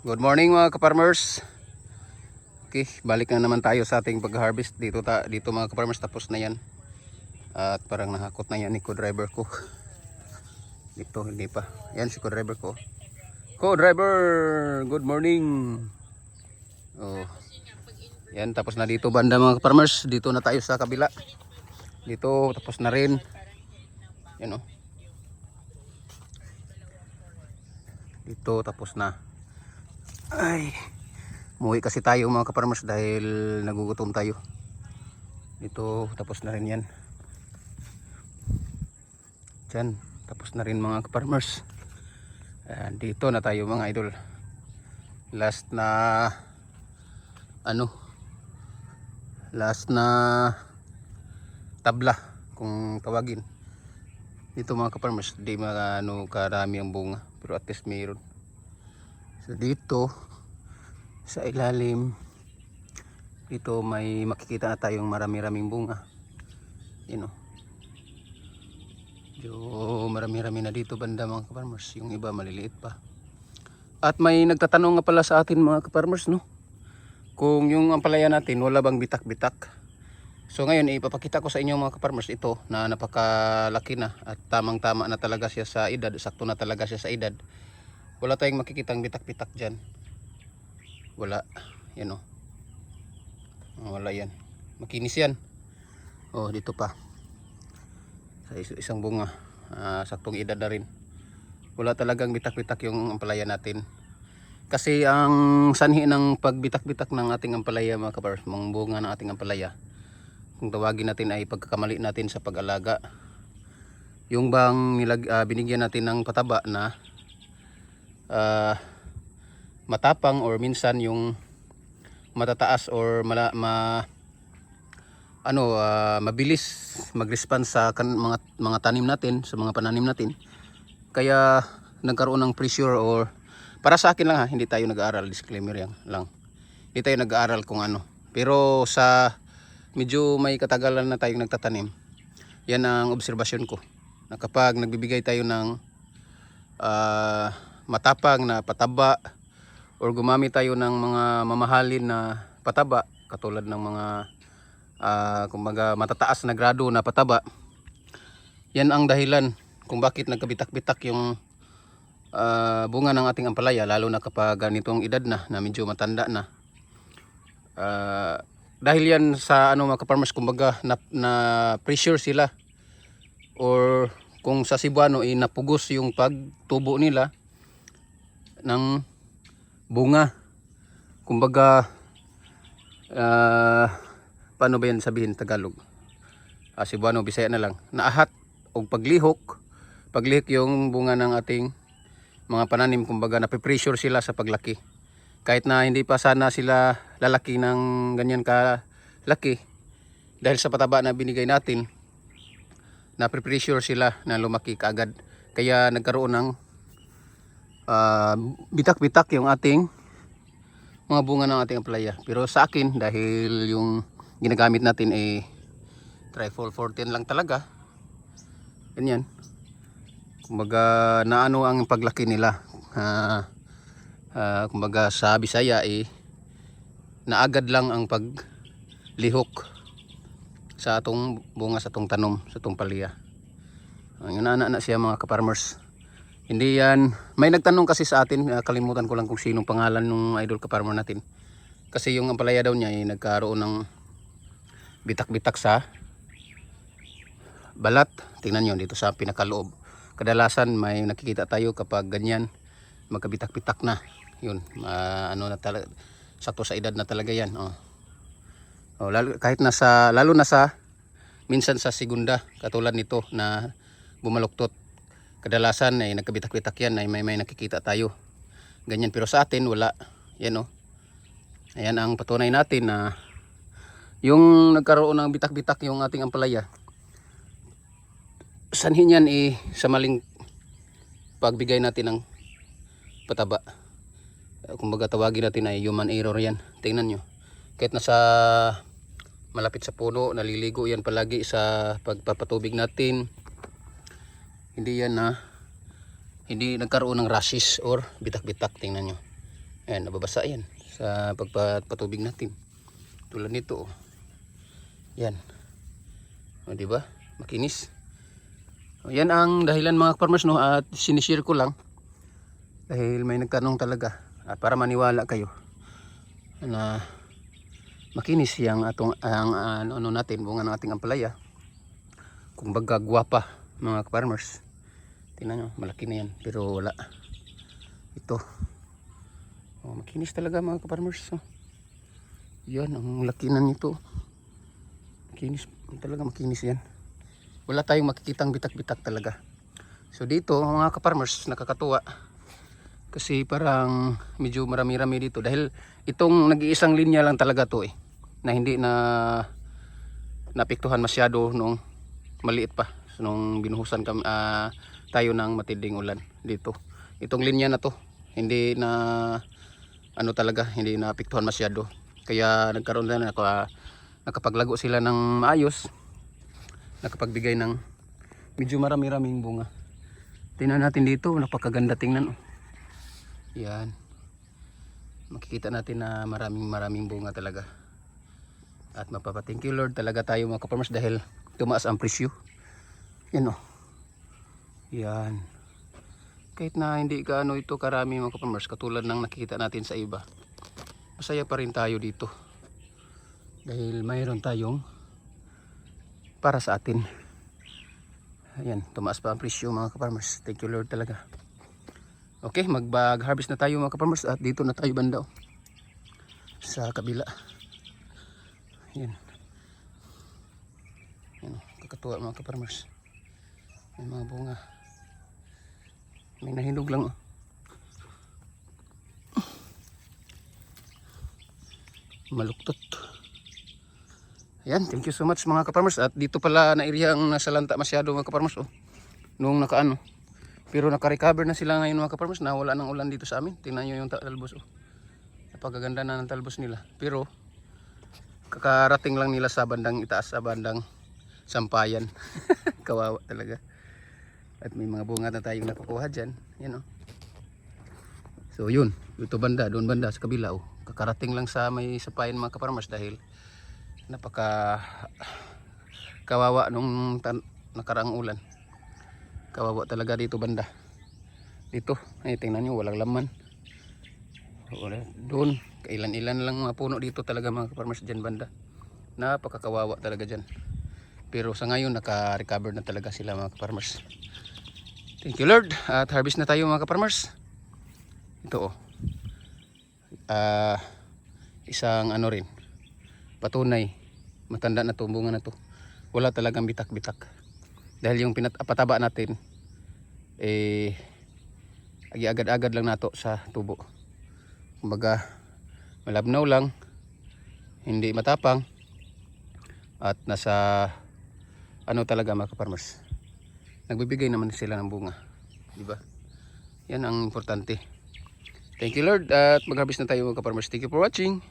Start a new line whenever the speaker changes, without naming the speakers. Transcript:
Good morning mga ka-farmers. Okay, balik na naman tayo sa ating pag-harvest dito mga ka-farmers, tapos na 'yan. At parang nahakot na 'yan ni co-driver ko. Dito hindi pa. Yan si co-driver ko. Co-driver, good morning. Oh. Yan, tapos na dito banda mga ka-farmers. Dito na tayo sa kabila. Dito tapos na rin. Yan oh. Dito tapos na. Ay, umuwi kasi tayo mga ka-farmers dahil nagugutom tayo. Dito tapos na rin yan. Diyan tapos na rin mga ka-farmers. Dito na tayo mga idol. Last na tabla kung tawagin. Dito mga ka-farmers, di karami ang bunga, pero at least mayroon. So dito sa ilalim dito may makikita na tayong marami-raming bunga. Yun o. Marami-rami na dito banda mga ka-farmers. Yung iba maliliit pa. At may nagtatanong nga pala sa atin mga ka-farmers, no, kung yung ampalaya natin wala bang bitak-bitak. So ngayon ipapakita ko sa inyo mga ka-farmers ito na napakalaki na at tamang-tama na talaga siya sa edad. Sakto na talaga siya sa edad. Wala tayong makikitang bitak-bitak dyan. Wala. Yan o. Wala yan. Makinis yan. Oh, dito pa. Sa isang bunga. Saktong edad na rin. Wala talagang bitak-bitak yung ampalaya natin. Kasi ang sanhi ng pagbitak-bitak ng ating ampalaya mga kapars, mga bunga ng ating ampalaya, kung tawagin natin ay pagkakamali natin sa pag-alaga. Yung bang binigyan natin ng pataba na matapang or minsan yung matataas or mabilis mag-response sa mga tanim natin, sa mga pananim natin. Kaya nagkaroon ng pressure, or para sa akin lang ha, hindi tayo nag-aaral, disclaimer yan lang. Hindi tayo nag-aaral kung ano. Pero sa medyo may katagalan na tayong nagtatanim, yan ang obserbasyon ko. Na kapag nagbibigay tayo ng matapang na pataba or gumamit tayo ng mga mamahalin na pataba katulad ng mga kumbaga matataas na grado na pataba, yan ang dahilan kung bakit nagkabitak-bitak yung bunga ng ating ampalaya, lalo na kapag ganitong edad na medyo matanda na. Dahil yan sa mga ka-farmers, kumbaga na pressure sila, or kung sa Cebuano napugos yung pagtubo nila ng bunga. Kumbaga paano ba yan sabihin Tagalog? Cebuano, Bisaya na lang. Naahat o paglihok yung bunga ng ating mga pananim. Kumbaga nape-pressure sila sa paglaki. Kahit na hindi pa sana sila lalaki ng ganyan kalaki, dahil sa pataba na binigay natin, nape-pressure sila na lumaki kaagad. Kaya nagkaroon ng bitak-bitak yung ating mga bunga ng ating ampalaya. Pero sa akin, dahil yung ginagamit natin ay Trifol 410 lang talaga, ganyan, kumbaga naano ang paglaki nila. Kumbaga sa Bisaya naagad lang ang paglihok sa atong bunga, sa atong tanom, sa atong palaya. Yun na siya mga ka-farmers. Hindi yan, may nagtanong kasi sa atin, kalimutan ko lang kung sinong pangalan ng idol ka-farmer natin. Kasi yung ampalaya daw niya ay nagkaroon ng bitak-bitak sa balat. Tingnan nyo dito sa pinakaloob. Kadalasan may nakikita tayo kapag ganyan magkabitak-bitak na. Yun, na talaga, sakto sa edad na talaga yan. Lalo na sa minsan sa segunda, katulad nito na bumaluktot. Kadalasan ay nagkabitak-bitak yan, ay may nakikita tayo ganyan, pero sa atin wala. Yan ayan ang patunay natin na yung nagkaroon ng bitak-bitak yung ating ampalaya, sanhin yan sa maling pagbigay natin ng pataba. Kumbaga tawagin natin ay human error yan. Tingnan nyo, kahit nasa malapit sa puno, naliligo yan palagi sa pagpapatubig natin, hindi yan hindi nagkaroon ng rashes or bitak-bitak. Tingnan nyo. Ayan, nababasa yan sa pagpatubig natin. Tulad nito, oh. Yan. O, diba? Makinis. O, yan ang dahilan mga farmers, no, at sinishare ko lang dahil may nagtanong talaga at para maniwala kayo na makinis yung atong ano natin, bunga ng ating ampalaya. Kung baga gwapa mga farmers. Tingnan nyo, malaki na yan pero wala. Ito. Oh, makinis talaga mga farmers. Oh. Yan, ang laki na nito. Makinis, talaga makinis yan. Wala tayong makikitang bitak-bitak talaga. So dito mga farmers, nakakatuwa. Kasi parang medyo marami-rami dito dahil itong nag-iisang linya lang talaga to eh, na hindi na naapektuhan masyado nung maliit pa, so, nung binuhusan kami, tayo ng matinding ulan dito. Itong linya na to hindi na ano talaga, hindi naapektuhan masyado, kaya nagkaroon na nakapaglago sila ng maayos, nakapagbigay ng medyo marami-raming bunga. Tingnan natin dito, napakaganda tingnan. Yan, makikita natin na maraming bunga talaga. At mapapa-thank you Lord talaga tayo mga ka-farmers dahil tumaas ang presyo. Yan o. Yan. Kahit na hindi gaano ito karami mga ka-farmers, katulad ng nakikita natin sa iba, masaya pa rin tayo dito dahil mayroon tayong para sa atin. Ayan, tumaas pa ang presyo mga ka-farmers. Thank you Lord talaga. Okay, mag-harvest na tayo mga ka-farmers at dito na tayo banda sa kabila. Yan. Yan, kakatuwa mga ka-farmers. May mga bunga. May nahinog lang. Maluktot. Ayan, thank you so much mga ka-farmers. At dito pala na area ang nasa lanta masyado mga ka-farmers. Oh. Nung nakaano. Pero naka-recover na sila ngayon mga ka-farmers na wala ng ulan dito sa amin. Tingnan nyo yung talbos. Oh. Napakaganda na ng talbos nila. Pero kakarating lang nila sa bandang itaas, sa bandang sampayan. Kawawa talaga. At may mga bunga na tayong nakukuha dyan. Yan oh. So yun, ito banda, doon banda sa kabila oh. Kakarating lang sa may sampayan mga ka-farmers dahil napaka kawawa nung nakaraang ulan. Kawawa talaga dito banda. Dito, ay tingnan nyo, walang laman. Doon, kailan-ilan lang mga puno dito talaga mga farmers dyan banda. Napakakawawa talaga dyan. Pero sa ngayon, naka-recover na talaga sila mga farmers. Thank you Lord. At harvest na tayo mga farmers. Ito oh. Isang ano rin, patunay, matanda na to, bunga na to. Wala talagang bitak-bitak. Dahil yung pataba natin agad-agad lang nato sa tubo. Kumbaga malabnaw lang, hindi matapang, at nasa ano talaga mga farmers. Nagbibigay naman sila ng bunga, di ba? Yan ang importante. Thank you Lord at mag-harvest na tayo mga farmers. Thank you for watching.